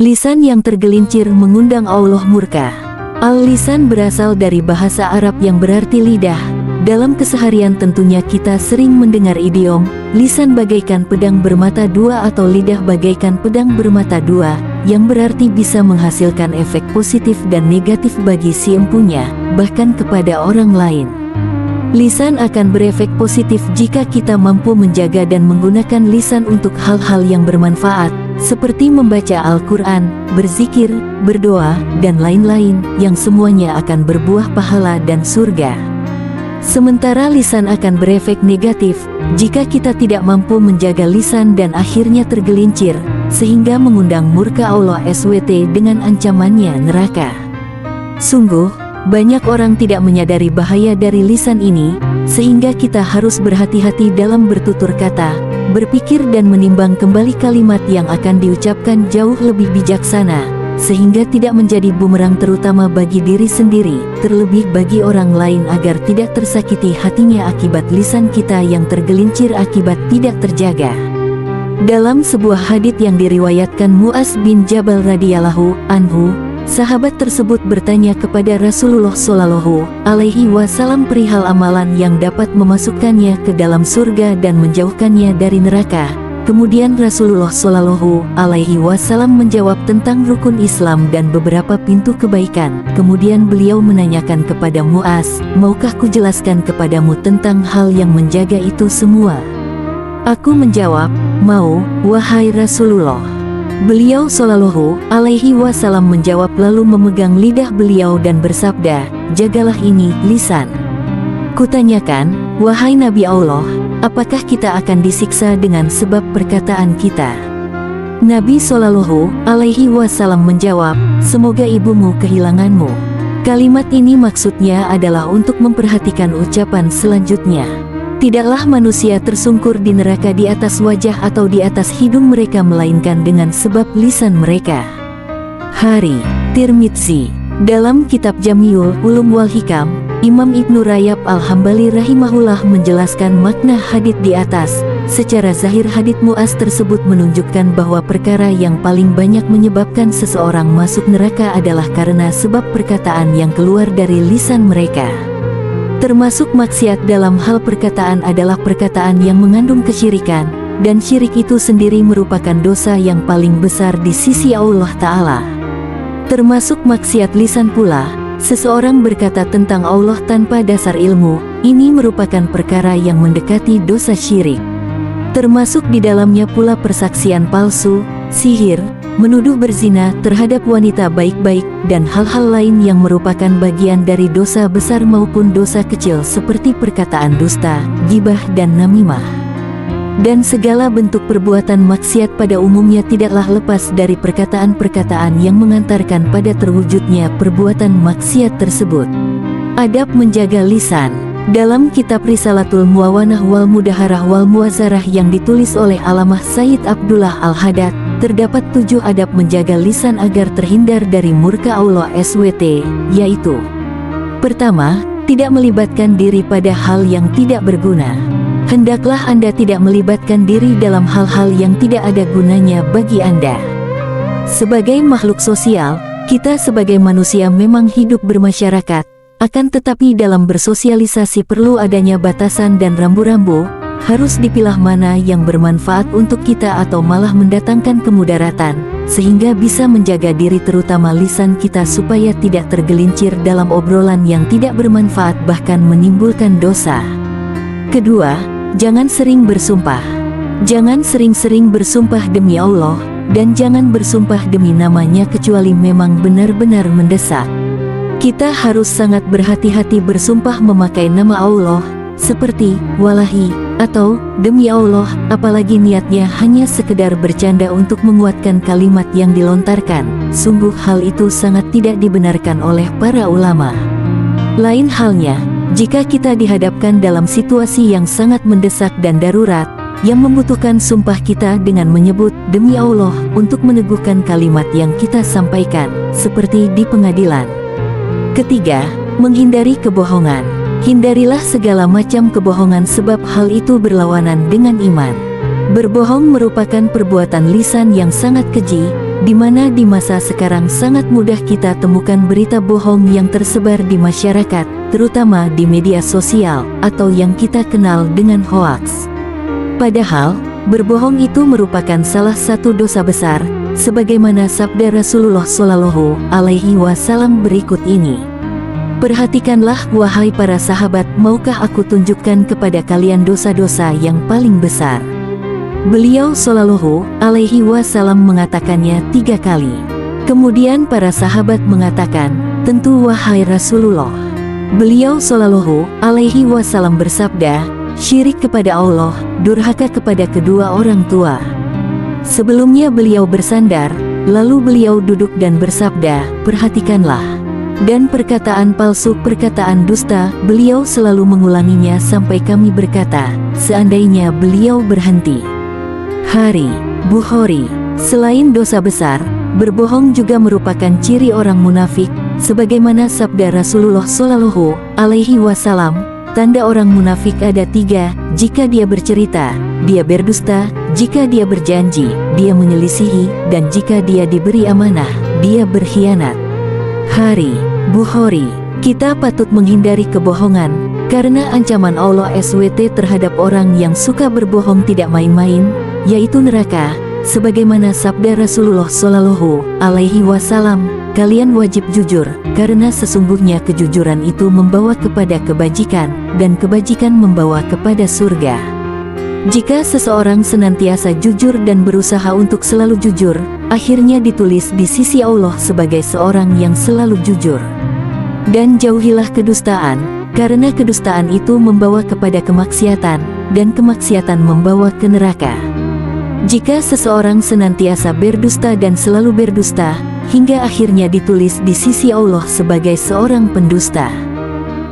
Lisan yang tergelincir mengundang Allah murka. Al-lisan berasal dari bahasa Arab yang berarti lidah. Dalam keseharian tentunya kita sering mendengar idiom, lisan bagaikan pedang bermata dua atau lidah bagaikan pedang bermata dua, yang berarti bisa menghasilkan efek positif dan negatif bagi si empunya, bahkan kepada orang lain. Lisan akan berefek positif jika kita mampu menjaga dan menggunakan lisan untuk hal-hal yang bermanfaat, seperti membaca Al-Quran, berzikir, berdoa, dan lain-lain, yang semuanya akan berbuah pahala dan surga. Sementara lisan akan berefek negatif, jika kita tidak mampu menjaga lisan dan akhirnya tergelincir, sehingga mengundang murka Allah SWT dengan ancamannya neraka. Sungguh, banyak orang tidak menyadari bahaya dari lisan ini, sehingga kita harus berhati-hati dalam bertutur kata, berpikir dan menimbang kembali kalimat yang akan diucapkan jauh lebih bijaksana, sehingga tidak menjadi bumerang terutama bagi diri sendiri, terlebih bagi orang lain agar tidak tersakiti hatinya akibat lisan kita yang tergelincir akibat tidak terjaga. Dalam sebuah hadits yang diriwayatkan Mu'az bin Jabal radhiyallahu anhu, sahabat tersebut bertanya kepada Rasulullah Shallallahu alaihi wasallam perihal amalan yang dapat memasukkannya ke dalam surga dan menjauhkannya dari neraka. Kemudian Rasulullah Shallallahu alaihi wasallam menjawab tentang rukun Islam dan beberapa pintu kebaikan. Kemudian beliau menanyakan kepada Mu'az, "Maukah kujelaskan kepadamu tentang hal yang menjaga itu semua?" Aku menjawab, "Mau, wahai Rasulullah." Beliau Shallallahu alaihi wasallam menjawab lalu memegang lidah beliau dan bersabda, "Jagalah ini, lisan." Kutanyakan, "Wahai Nabi Allah, apakah kita akan disiksa dengan sebab perkataan kita?" Nabi Shallallahu alaihi wasallam menjawab, "Semoga ibumu kehilanganmu." Kalimat ini maksudnya adalah untuk memperhatikan ucapan selanjutnya. Tidaklah manusia tersungkur di neraka di atas wajah atau di atas hidung mereka melainkan dengan sebab lisan mereka. Hari Tirmidzi. Dalam kitab Jami'ul Ulum wal Hikam, Imam Ibnu Rajab Al-Hambali rahimahullah menjelaskan makna hadits di atas. Secara zahir hadits Mu'az tersebut menunjukkan bahwa perkara yang paling banyak menyebabkan seseorang masuk neraka adalah karena sebab perkataan yang keluar dari lisan mereka. Termasuk maksiat dalam hal perkataan adalah perkataan yang mengandung kesyirikan, dan syirik itu sendiri merupakan dosa yang paling besar di sisi Allah Ta'ala. Termasuk maksiat lisan pula, seseorang berkata tentang Allah tanpa dasar ilmu, ini merupakan perkara yang mendekati dosa syirik. Termasuk di dalamnya pula persaksian palsu, sihir, menuduh berzina terhadap wanita baik-baik, dan hal-hal lain yang merupakan bagian dari dosa besar maupun dosa kecil seperti perkataan dusta, ghibah dan namimah. Dan segala bentuk perbuatan maksiat pada umumnya tidaklah lepas dari perkataan-perkataan yang mengantarkan pada terwujudnya perbuatan maksiat tersebut. Adab menjaga lisan. Dalam kitab Risalatul Muawanah wal Mudaharah wal Muwazarah yang ditulis oleh Alamah Sayyid Abdullah Al-Haddad, terdapat 7 adab menjaga lisan agar terhindar dari murka Allah SWT, yaitu: pertama, tidak melibatkan diri pada hal yang tidak berguna. Hendaklah Anda tidak melibatkan diri dalam hal-hal yang tidak ada gunanya bagi Anda. Sebagai makhluk sosial, kita sebagai manusia memang hidup bermasyarakat, akan tetapi dalam bersosialisasi perlu adanya batasan dan rambu-rambu. Harus dipilah mana yang bermanfaat untuk kita atau malah mendatangkan kemudaratan, sehingga bisa menjaga diri terutama lisan kita supaya tidak tergelincir dalam obrolan yang tidak bermanfaat bahkan menimbulkan dosa. Kedua, jangan sering bersumpah. Jangan sering-sering bersumpah demi Allah, dan jangan bersumpah demi namanya kecuali memang benar-benar mendesak. Kita harus sangat berhati-hati bersumpah memakai nama Allah, seperti wallahi atau demi Allah, apalagi niatnya hanya sekedar bercanda untuk menguatkan kalimat yang dilontarkan. Sungguh hal itu sangat tidak dibenarkan oleh para ulama. Lain halnya, jika kita dihadapkan dalam situasi yang sangat mendesak dan darurat, yang membutuhkan sumpah kita dengan menyebut demi Allah untuk meneguhkan kalimat yang kita sampaikan, seperti di pengadilan. Ketiga, menghindari kebohongan. Hindarilah segala macam kebohongan sebab hal itu berlawanan dengan iman. Berbohong merupakan perbuatan lisan yang sangat keji, di mana di masa sekarang sangat mudah kita temukan berita bohong yang tersebar di masyarakat, terutama di media sosial, atau yang kita kenal dengan hoaks. Padahal, berbohong itu merupakan salah satu dosa besar, sebagaimana sabda Rasulullah Shallallahu Alaihi Wasallam berikut ini. Perhatikanlah wahai para sahabat, maukah aku tunjukkan kepada kalian dosa-dosa yang paling besar? Beliau Shallallahu Alaihi Wasallam mengatakannya 3 kali. Kemudian para sahabat mengatakan, tentu wahai Rasulullah. Beliau Shallallahu Alaihi Wasallam bersabda, syirik kepada Allah, durhaka kepada kedua orang tua. Sebelumnya beliau bersandar, lalu beliau duduk dan bersabda, perhatikanlah. Dan perkataan palsu, perkataan dusta, beliau selalu mengulanginya sampai kami berkata, seandainya beliau berhenti. Hari Bukhari. Selain dosa besar, berbohong juga merupakan ciri orang munafik, sebagaimana sabda Rasulullah Shallallahu Alaihi Wasallam, tanda orang munafik ada 3, jika dia bercerita, dia berdusta, jika dia berjanji, dia menyelisihi, dan jika dia diberi amanah, dia berkhianat. Hari Bukhari. Kita patut menghindari kebohongan, karena ancaman Allah SWT terhadap orang yang suka berbohong tidak main-main, yaitu neraka, sebagaimana sabda Rasulullah Shallallahu Alaihi Wasallam, kalian wajib jujur, karena sesungguhnya kejujuran itu membawa kepada kebajikan, dan kebajikan membawa kepada surga. Jika seseorang senantiasa jujur dan berusaha untuk selalu jujur, akhirnya ditulis di sisi Allah sebagai seorang yang selalu jujur. Dan jauhilah kedustaan, karena kedustaan itu membawa kepada kemaksiatan, dan kemaksiatan membawa ke neraka. Jika seseorang senantiasa berdusta dan selalu berdusta, hingga akhirnya ditulis di sisi Allah sebagai seorang pendusta.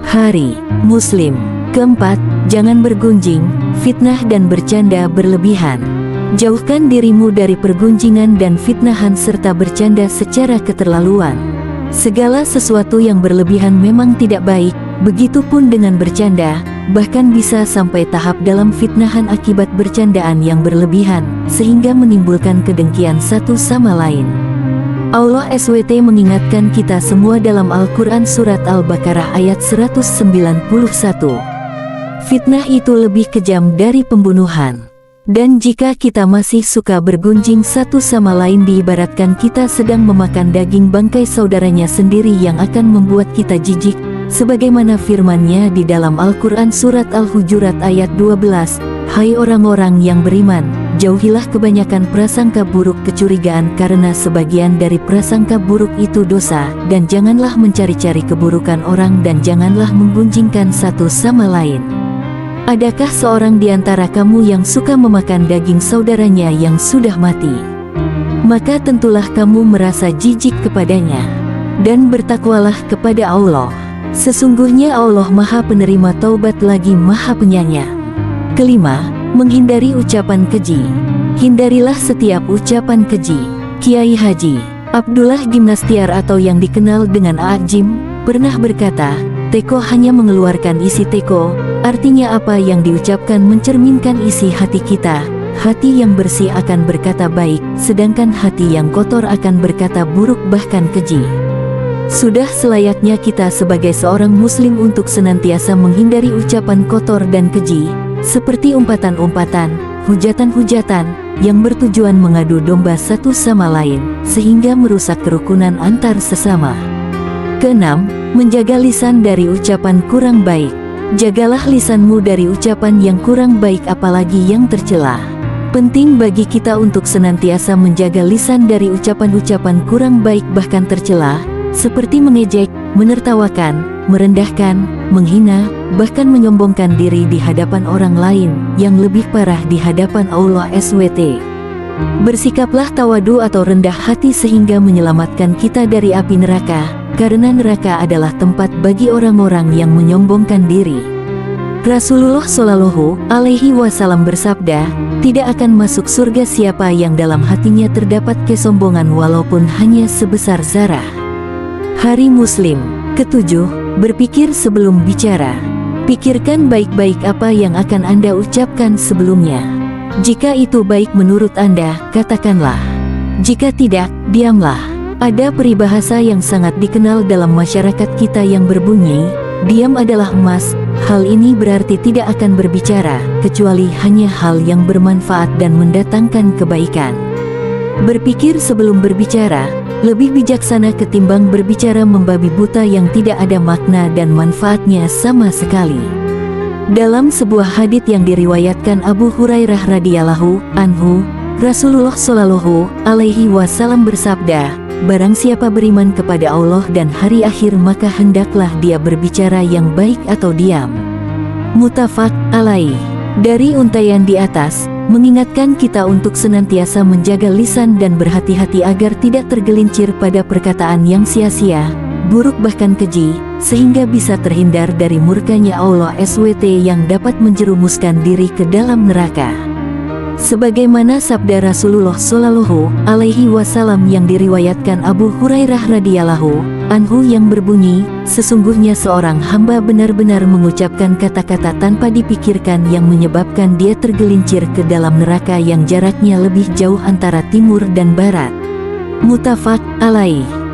Hari Muslim. Keempat, jangan bergunjing, fitnah dan bercanda berlebihan. Jauhkan dirimu dari pergunjingan dan fitnahan serta bercanda secara keterlaluan. Segala sesuatu yang berlebihan memang tidak baik, begitupun dengan bercanda, bahkan bisa sampai tahap dalam fitnahan akibat bercandaan yang berlebihan, sehingga menimbulkan kedengkian satu sama lain. Allah SWT mengingatkan kita semua dalam Al-Quran Surat Al-Baqarah ayat 191. Fitnah itu lebih kejam dari pembunuhan. Dan jika kita masih suka bergunjing satu sama lain, diibaratkan kita sedang memakan daging bangkai saudaranya sendiri yang akan membuat kita jijik, sebagaimana firman-Nya di dalam Al-Quran Surat Al-Hujurat ayat 12, hai orang-orang yang beriman, jauhilah kebanyakan prasangka buruk kecurigaan karena sebagian dari prasangka buruk itu dosa, dan janganlah mencari-cari keburukan orang dan janganlah menggunjingkan satu sama lain. Adakah seorang di antara kamu yang suka memakan daging saudaranya yang sudah mati? Maka tentulah kamu merasa jijik kepadanya. Dan bertakwalah kepada Allah. Sesungguhnya Allah Maha Penerima Taubat lagi Maha Penyayang. Kelima, menghindari ucapan keji. Hindarilah setiap ucapan keji. Kiai Haji Abdullah Gimnastiar atau yang dikenal dengan A'ajim pernah berkata, teko hanya mengeluarkan isi teko, artinya apa yang diucapkan mencerminkan isi hati kita. Hati yang bersih akan berkata baik, sedangkan hati yang kotor akan berkata buruk bahkan keji. Sudah selayaknya kita sebagai seorang muslim untuk senantiasa menghindari ucapan kotor dan keji, seperti umpatan-umpatan, hujatan-hujatan, yang bertujuan mengadu domba satu sama lain, sehingga merusak kerukunan antar sesama. Keenam, menjaga lisan dari ucapan kurang baik. Jagalah lisanmu dari ucapan yang kurang baik apalagi yang tercela. Penting bagi kita untuk senantiasa menjaga lisan dari ucapan-ucapan kurang baik bahkan tercela, seperti mengejek, menertawakan, merendahkan, menghina, bahkan menyombongkan diri di hadapan orang lain, yang lebih parah di hadapan Allah SWT. Bersikaplah tawadu atau rendah hati sehingga menyelamatkan kita dari api neraka, karena neraka adalah tempat bagi orang-orang yang menyombongkan diri. Rasulullah Shallallahu Alaihi Wasallam bersabda, tidak akan masuk surga siapa yang dalam hatinya terdapat kesombongan walaupun hanya sebesar zarah. Hari Muslim. Ketujuh, berpikir sebelum bicara. Pikirkan baik-baik apa yang akan Anda ucapkan sebelumnya. Jika itu baik menurut Anda, katakanlah. Jika tidak, diamlah. Ada peribahasa yang sangat dikenal dalam masyarakat kita yang berbunyi, diam adalah emas. Hal ini berarti tidak akan berbicara, kecuali hanya hal yang bermanfaat dan mendatangkan kebaikan. Berpikir sebelum berbicara, lebih bijaksana ketimbang berbicara membabi buta yang tidak ada makna dan manfaatnya sama sekali. Dalam sebuah hadits yang diriwayatkan Abu Hurairah radhiyallahu anhu, Rasulullah shallallahu alaihi wasallam bersabda, barang siapa beriman kepada Allah dan hari akhir maka hendaklah dia berbicara yang baik atau diam. Muttafaq alaih. Dari untaian di atas, mengingatkan kita untuk senantiasa menjaga lisan dan berhati-hati agar tidak tergelincir pada perkataan yang sia-sia, buruk bahkan keji, sehingga bisa terhindar dari murkanya Allah SWT yang dapat menjerumuskan diri ke dalam neraka. Sebagaimana sabda Rasulullah Shallallahu Alaihi Wasallam yang diriwayatkan Abu Hurairah radhiyallahu anhu yang berbunyi, sesungguhnya seorang hamba benar-benar mengucapkan kata-kata tanpa dipikirkan yang menyebabkan dia tergelincir ke dalam neraka yang jaraknya lebih jauh antara timur dan barat. Muttafaq alaih.